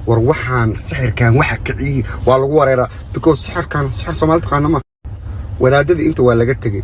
وروحان سحر كان واحد كعي والله وريرا because سحر كان سحر صومالي تقانا ودادد انت ولا جتجي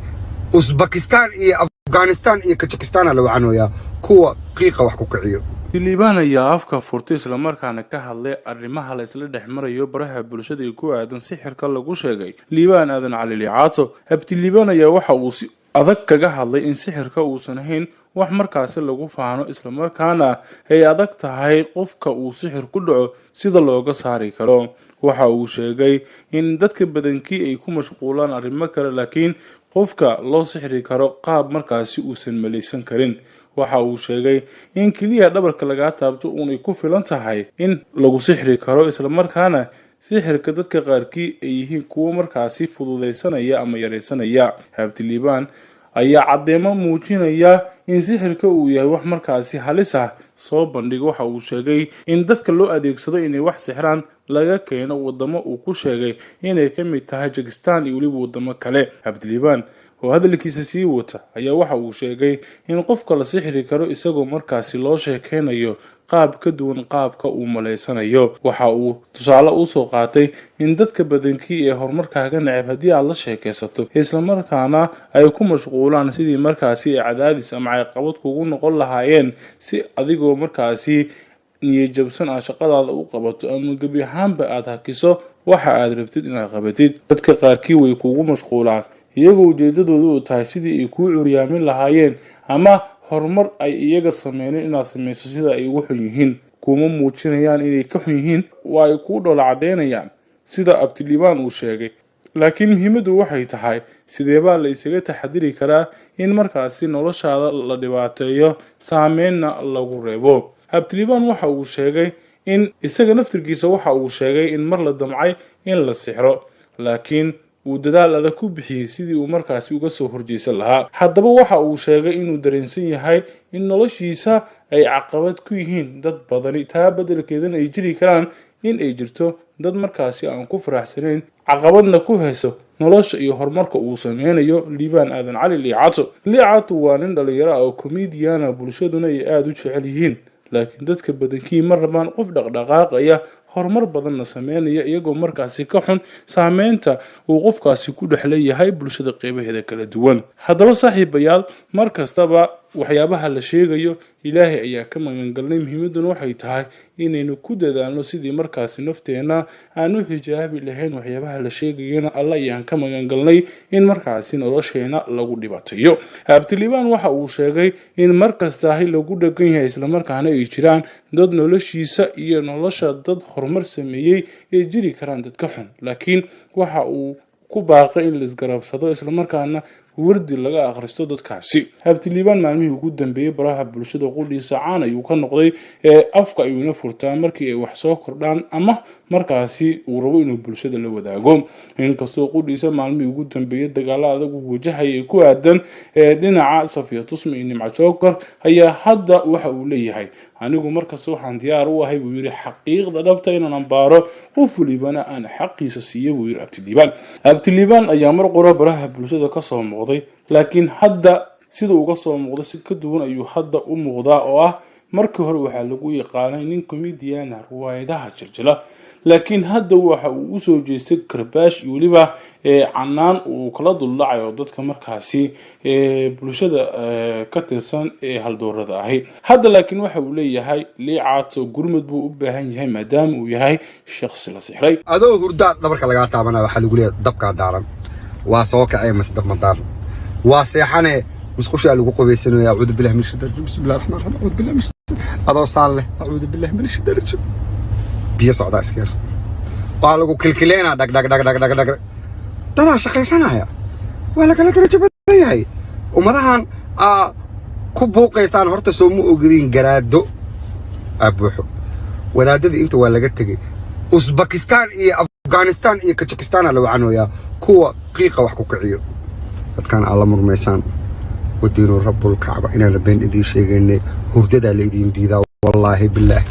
أوزبكستان إيه أفغانستان إيه كازاخستان لو عنو يا كوا قيقة وحكو كعيو Liibaan ayaa afka furtay isla markaana ka hadlay arrimaha la isla dhexmarayo baraha bulshada ee ku aadan sixirka lagu sheegay Liibaan aadan cali liicaato habti Liibaan ayaa waxa uu si adag kaga hadlay in sixirka uusan ahayn wax markaas lagu faano isla markaana ay adag tahay qofka uu sixir ku dhaco sida looga saari karo waxa uu sheegay in dadka badankii ay ku mashquulaan arrimo kale laakiin qofka loo sixiri karo qaab markaas uusan maleysan karin waxa uu sheegay in kaliya dhabarka laga taabto uu ku filan tahay in lagu sixri karo isla markaana sixirka dadka qaarkii ay yihiin kuwa markaas fududeysanaya ama yareysanaya habti Liibaan ayaa cadeemo muujinaya in sixirka uu yahay wax markaas halis ah soo bandhigo waxa uu sheegay in dadka loo adeegsado inay wax sixraan laga keeno wadamo uu ku sheegay inay ka mid tahay Pakistan iyo waliba wadamo kale habti Liibaan oo hadalkiisa sii wata ayaa waxa uu sheegay in qofka la sixri karo isagoo markaas loo sheekeynayo qaab ka duwan qaabka uu maleysanayo waxa uu tusaale u soo qaatay in dadka badankii ee horumarkaaga nacab hadii aad la sheekaysato isla markaana ay ku mashquulaan sidii markaas ay cadaadis ama ay qabad kugu noqon lahaayeen si adigoo markaas niyad jabsan ah shaqadaada u qabato ama gabi ahaanba aad hakiso waxa aad rabtid inaad qabatid dadka qaarkii way kugu mashquulaan iyagoo ujeedadoodu u tahay sidii ay ku curiyaamin lahaayeen ama horumar ay iyaga sameeyeen inaad sameyso sida ay ugu xun yihiin kuma muujinayaan inay ka xun yihiin waa ay ku dhoola cadeynayaan sida abti Liibaan uu sheegay laakiin muhiimadu waxay tahay sidee baa la isaga taxadiri karaa in markaas noloshaada la dhibaateeyo saameynna lagu reebo abti Liibaan waxa uu sheegay in isaga naftirkiisa waxa uu sheegay in mar la damcay in la sixro laakiin uu dadaal adag ku bixiyay sidii uu markaas uga soo horjeesan lahaa haddaba waxa uu sheegay inuu dareensan yahay in noloshiisa ay caqabad ku yihiin dad badan taa bedelkeedana ay jiri karaan in ay jirto dad markaas aan ku faraxsanayn caqabadna ku hayso nolosha iyo horumarka uu sameynayo Liibaan aadan cali liicaato waa nin dhalinyaro oo comedian bulshaduna ay aad u jecel yihiin laakiin dadka badankii mar rabaan qof dhaqdhaqaaqaya horumar badan la sameeynaya iyagoo markaas ka xun saameynta uu qofkaasi ku dhaxleeyahay bulshada qeybaheeda kala duwan haddaba saaxiibayaal markastaba waxyaabaha la sheegayo ilaahay ayaa ka magan galnay muhiimaduna waxay tahay inaynu ku dadaalno sidii markaas nafteena aan u xijaabi lahayn waxyaabaha la sheegayana Allah ayaan ka magan galnay in markaas nolosheena lagu dhibaateeyo habti Liibaan waxa uu sheegay in markasta lagu dhagan yahay isla markaana ay jiraan dad noloshiisa iyo nolosha dad horumar sameeyay ee jiri karaan dad ka xun laakiin waxa uu ku baaqay in la isgarabsado isla markaana wardi laga akhristo dadkaasi habti Liibaan maalmihii ugu dambeeyay baraha bulshada qudhiisa caan ayuu ka noqday afka ayuuna furtaa markii ay wax soo kordhaan ama markaasi uu rabo inuu bulshada la wadaago inkastoo qudhiisa maalmihii ugu dambeeyay dagaal adag uu wajahay ku aadan dhinaca Safiya Tusmi iyo Nimco Joker ayaa hadda waxa uu leeyahay anigu markaas waxaan diyaar u ahay buu yiri xaqiiqda dhabta inaan baaro qof waliba aan xaqiisa siiyo buu yiri abti Liibaan ayaa mar qora baraha bulshada ka soo muuqday laakiin hadda sida uu ka soo muuqdo si ka duwan ayuu hadda u muuqdaa oo ah markii hore waxa lagu yaqaanay nin comedian riwaayadaha jiljila laakiin hadda waxa uu u soo jeestay karbaash iyo waliba canaan uu kala duldhacayo dadka markaasi bulshada ka tirsan ee haldoorada ahi hadda laakiin waxa uu leeyahay liicaato gurmad buu u baahan yahay maadaama uu yahay shakhsi la sixray adoo hurda dhabarka laga taabana waxa lagu leeyahay dabka daaran waa soo kacay masdab madar waa seexane مسخوش على الوقوف يسنو أعوذ بالله من الشيطان الرجيم بسم الله الرحمن الرحيم أعوذ بالله من الشيطان هذا صالح أعوذ بالله من الشيطان الرجيم بيصعد عسكر قالوا كلكلينا دق دق دق دق دق دق ترى شقي سنايا ولا كلا كلا جبت هي ومرهان كوبو قيسان هرت سمو أجرين جرادو أبوحو ولا دد أنت ولا جتجي أوزبكستان إيه أفغانستان إيه كازاخستان لو عنو يا كوا قيقة وحكو كعيو كان الله مرميسان ودينو رب الكعبة إنا لبين إدي شيء هرددا ليدين ديدا والله بالله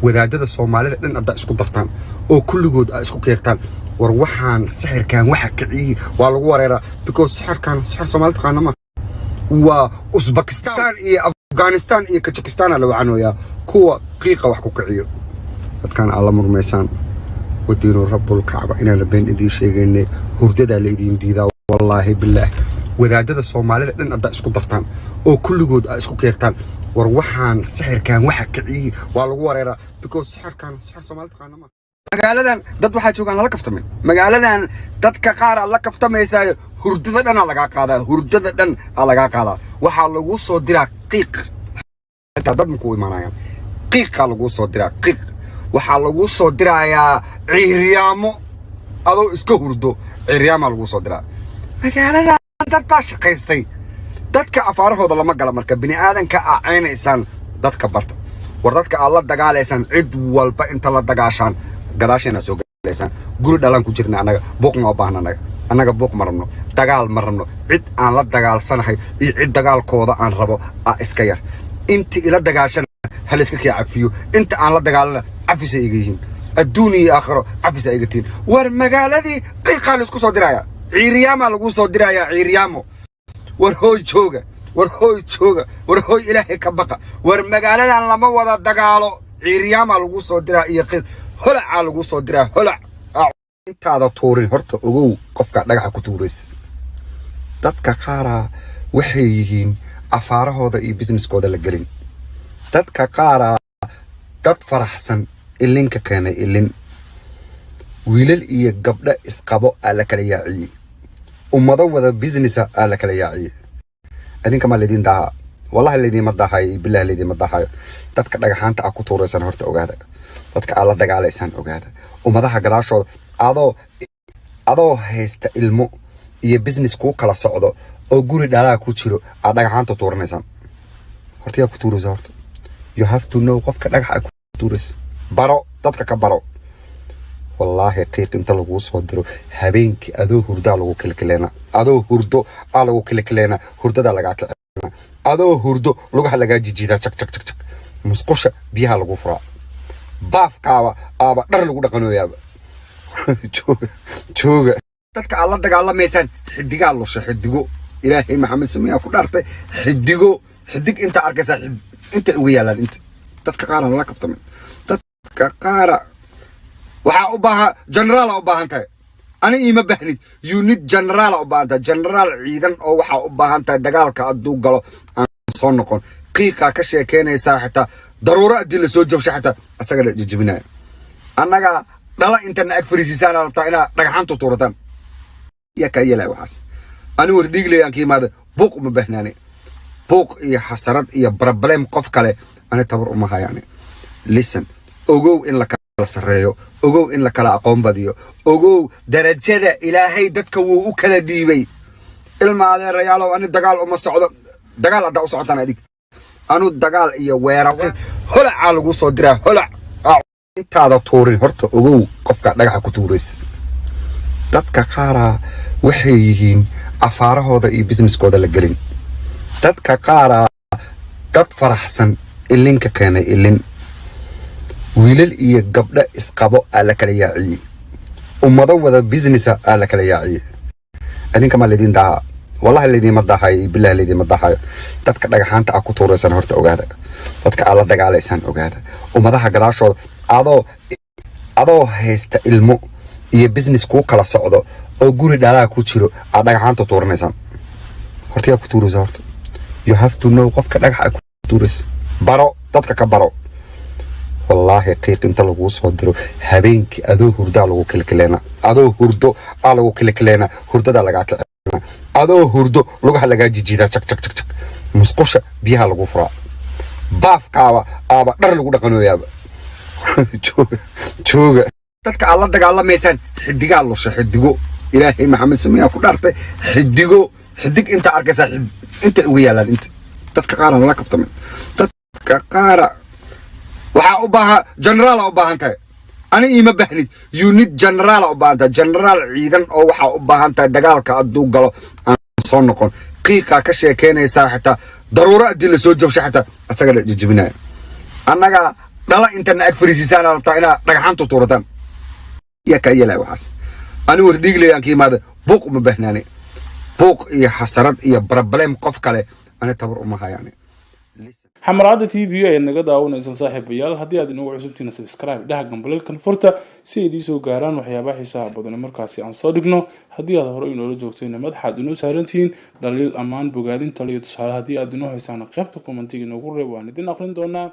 wadaadada Soomaalida dhan aad isku dartaan oo kulligood isku keertaan war waxaan sixir kan waxa kicii waa lagu wareera because sixir kan sixir Soomaalida qaanama waa Uzbekistan iyo Afghanistan iyo Kazakhstan la wacanoya kuwa qiiqa wax ku kiciyo dadkan alla murmaysaan wadiinu rabbul kacba inaan been idin sheegaynay hurdada la idin diidaa wallaahi billaah wadaadada Soomaalida dhan hadda isku dartaan oo kulligood ay isku keertaan war waxaan sixirkan waxa kiciye waa lagu wareeraa because sixir Soomaalida qaanama magaaladan dad waxa joogan la kaftamay magaaladan dadka qaar la kaftamaysaa hurdada dhan laga qaadaa waxa lagu soo diraa qiiq inta dad ku imaanayaan qiiqa lagu soo diraa qiiq waxa lagu soo dirayaa ciiryaamo adoo iska hurdo ciiryaamo lagu soo diraa magaalada dad baa shaqaystay dadka afaarahooda lama gala marka bini aadanka aacaynaysan dadka barta war dadka alla dagaalaysan cid walba inta la dagaashan gadaashana soo galaysan guri dhalan ku jirna anaga buuq ma baahna anaga buuq marno dagaal marno cid aan la dagaalsanahay iyo cid dagaalkooda aan rabo iska yar inta ila dagaashan hal iska cafiyo inta aan la dagaalana cafis ay yihiin adduuniya aakhiro cafis ay yihiin war magaaladii qiiqal isku soo diraya ciiryaamo lagu soo diraya ciiryaamo war hooy jooga ilaahay ka baqa war magaaladan lama wada dagaalo ciiryaamo lagu soo diraa iyo qiiq holaca lagu soo diraa holac intaada tuurin horta ogow qofka dhagaxa ku tuuraysa dadka qaara waxay yihiin afaarahooda iyo businesskooda la gelin dadka qaara dad faraxsan ilinka keenay ilin wiilal iyo gabdha isqabo ala kala yaaciyay ummado wada business ala kala yaaciyay adinka ma leedin daa wallahi leedin ma dahay billahi leedin ma dahay dadka dhagaxaanta ku tuuraysan horta ogaada dadka alla dagaalaysan ogaada ummadaha gadaashooda adoo haysta ilmo iyo business ku kala socdo oo guri dhalaa ku jiro dhagaxaanta tuuranaysan horta yaa ku tuuraysa horta you have to know qofka dhagaxa ku tuuraysa baro dadka ka baro wallahi qiiq inta lagu soo diro habeenkii adoo hurda lagu kilkileena adoo hurdo lagu kilkileena hurdada laga kicina adoo hurdo lugaha laga jijida jak musqusha biyaha lagu furaa baafkaaba aba dhar lagu dhaqanayaaba jooga dadka alla dagaalamaysan xidiga lusha xidigo ilaahay maxamed samiya ku dhartay xidig inta arkaysa inta ugu yaalan inta dadka qaar la kaftamay dadka qaar waxa u baahan general u baahantahay ani ima baahnid unit general u baahantahay general ciidan oo waxa u baahantahay dagaalka aduu galo aan soo noqon qiiqa ka sheekeynaysa xitaa daruuro adii la soo jabshay xitaa asaga la jijibinaya annaga dhala inta naag fariisisaan rabtaa ina dhagaxantu tuuratan ya ka yeelay waxaas ani war dhiglayaan kiimaada buuq ma baahnaani buuq iyo xasarad iyo problem qof kale ani tabar uma hayaan listen ogow in la kala sareeyo ogow in la kala aqoon badiyo ogow darajada ilaahay dadka wuu u kala diibay ilma adeerayaalow ani dagaal uma socdo dagaal hadda u socotaan adig anu dagaal iyo weerar holaca lagu soo diraa holac intaada tuurin horta ogow qofka dhagaxa ku tuuraysa dadka qaara waxay yihiin afaarahooda iyo businesskooda la gelin dadka qaara dad faraxsan ilinka keenay ilin wiilal iyo gabdha isqabo ala kala yaaciyay ummado wada business ala kala yaaciyay adinka ma leedin daa wallahi leedin ma dahay billahi leedin ma dahay dadka dhagaxaanta ku tuuraysan horta ogaada dadka alla dagaalaysan ogaada ummadaha gadaashooda adoo haysta ilmo iyo business ku kala socdo oo guri dhalaa ku jiro dhagaxaanta tuuranaysan horta yaa ku tuuraysa horta you have to know qofka dhagaxa ku tuuraysa baro dadka ka baro wallahi qiiq inta lagu soo diro habeenkii adoo hurda lagu kilkileena adoo hurdo lagu kilkileena hurdada laga kicina adoo hurdo lugaha laga jijida jak musqusha biyaha lagu furaa baafkaaba aba dhar lagu dhaqanayaaba jooga dadka alla dagaalamaysan xidiga lusha xidigo ilaahay maxamed samiya ku dhartay xidig inta arkaysa inta ugu yaalan inta dadka qaar la kaftamay dadka qaar waxa u baahan general u baahantahay ani ima baahnid unit general u baahantahay general ciidan oo waxa u baahantahay dagaalka aduu galo aan soo noqon qiiqa ka sheekeynaysa xitaa daruuro adii la soo jabshay xitaa asaga la jijibinaya annaga dhala inta naag fariisisaan rabtaa ina dhagaxantu tuuratan ya ka yeelay waxaas ani war dhiglayaan kiimaada buuq ma baahnaani buuq iyo xasarad iyo problem qof kale ani tabar uma hayaan listen xamarada TV ay naga daawanaysan saaxiibayaal haddii aad inagu cusubtiina subscribe dhaha gambalelkan furta si ay idin soo gaaraan waxyaabaha xiisaha badan markaasi aan soo dhigno haddii aad hore inoola joogtayna madaxaad inoo saarantihiin dhaliil ammaan bogaadin taliyo tusaale haddii aad inoo haysaan qaybta commentiga inoogu reeb waan idin aqrin doonaa